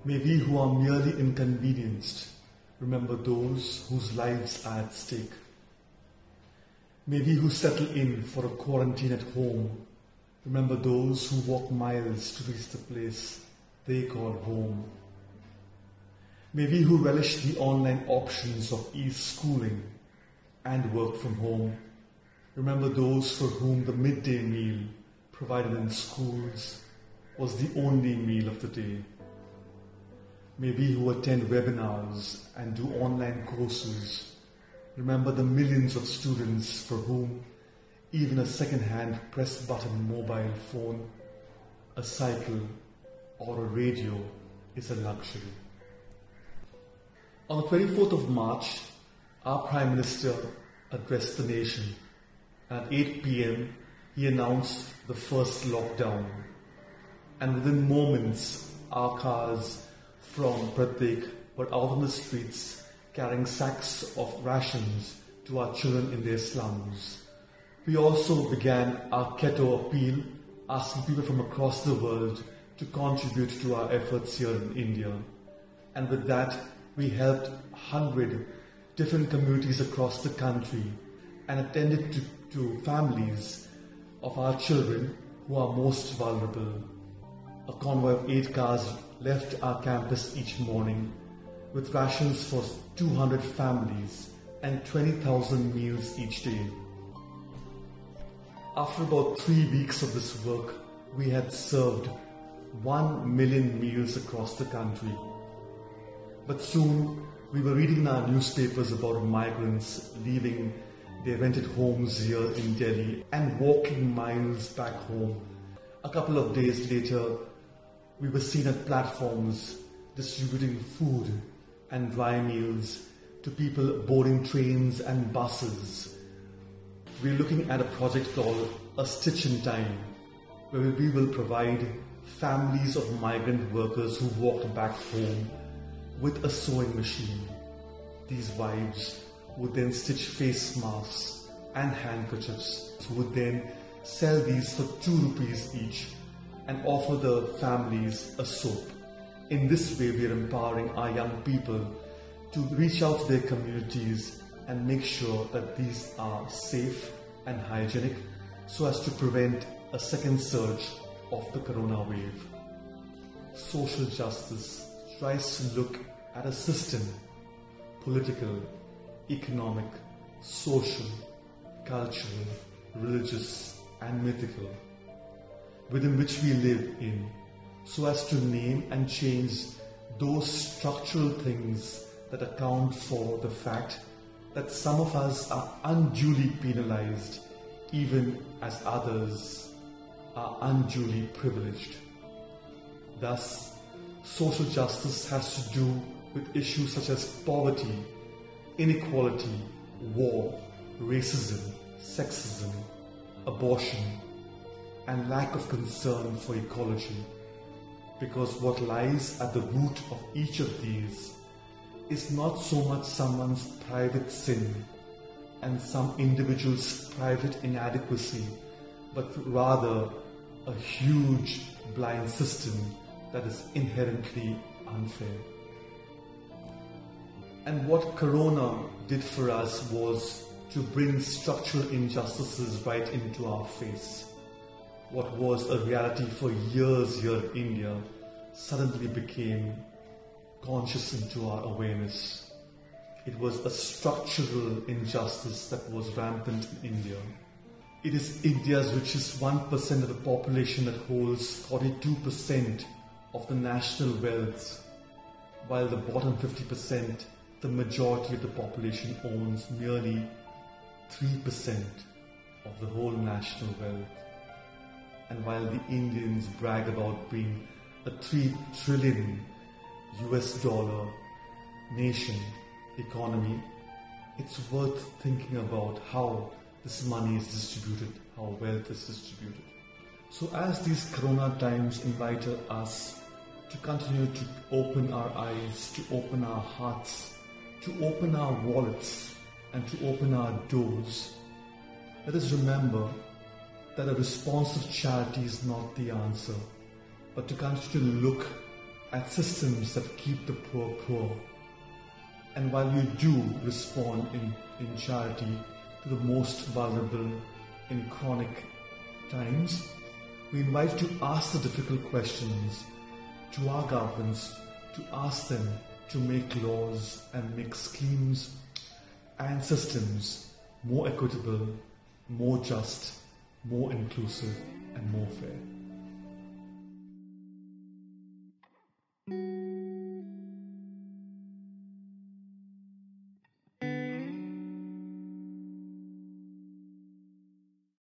May we who are merely inconvenienced remember those whose lives are at stake. May we who settle in for a quarantine at home remember those who walk miles to reach the place they call home. May we who relish the online options of e-schooling and work from home remember those for whom the midday meal provided in schools was the only meal of the day. May we who attend webinars and do online courses remember the millions of students for whom even a second-hand press-button mobile phone, a cycle, or a radio is a luxury. On the 24th of March, our Prime Minister addressed the nation. At 8 p.m., he announced the first lockdown. And within moments, our cars from Pratik were out on the streets carrying sacks of rations to our children in their slums. We also began our Keto appeal, asking people from across the world to contribute to our efforts here in India. And with that, we helped 100 different communities across the country and attended to families of our children who are most vulnerable. A convoy of 8 cars left our campus each morning with rations for 200 families and 20,000 meals each day. After about 3 weeks of this work, we had served 1 million meals across the country. But soon, we were reading in our newspapers about migrants leaving their rented homes here in Delhi and walking miles back home. A couple of days later, we were seen at platforms distributing food and dry meals to people boarding trains and buses. We're looking at a project called A Stitch in Time, where we will provide families of migrant workers who walked back home with a sewing machine. These wives would then stitch face masks and handkerchiefs, who would then sell these for 2 rupees each and offer the families a soap. In this way, we are empowering our young people to reach out to their communities and make sure that these are safe and hygienic so as to prevent a second surge of the corona wave. Social justice tries to look at a system, political, economic, social, cultural, religious and mythical, within which we live in, so as to name and change those structural things that account for the fact that some of us are unduly penalized, even as others are unduly privileged. Thus, social justice has to do with issues such as poverty, inequality, war, racism, sexism, abortion, and lack of concern for ecology. Because what lies at the root of each of these is not so much someone's private sin and some individual's private inadequacy, but rather a huge blind system that is inherently unfair. And what Corona did for us was to bring structural injustices right into our face. What was a reality for years here in India suddenly became conscious into our awareness. It was a structural injustice that was rampant in India. It is India's richest 1% of the population that holds 42% of the national wealth, while the bottom 50%, the majority of the population owns merely 3% of the whole national wealth. And while the Indians brag about being a $3 trillion nation economy, it's worth thinking about how this money is distributed, how wealth is distributed. So as these corona times invite us to continue to open our eyes, to open our hearts, to open our wallets, and to open our doors, let us remember that a responsive charity is not the answer, but to continue to look at systems that keep the poor poor. And while you do respond in charity to the most vulnerable in chronic times, we invite you to ask the difficult questions to our governments, to ask them to make laws and make schemes and systems more equitable, more just, more inclusive, and more fair.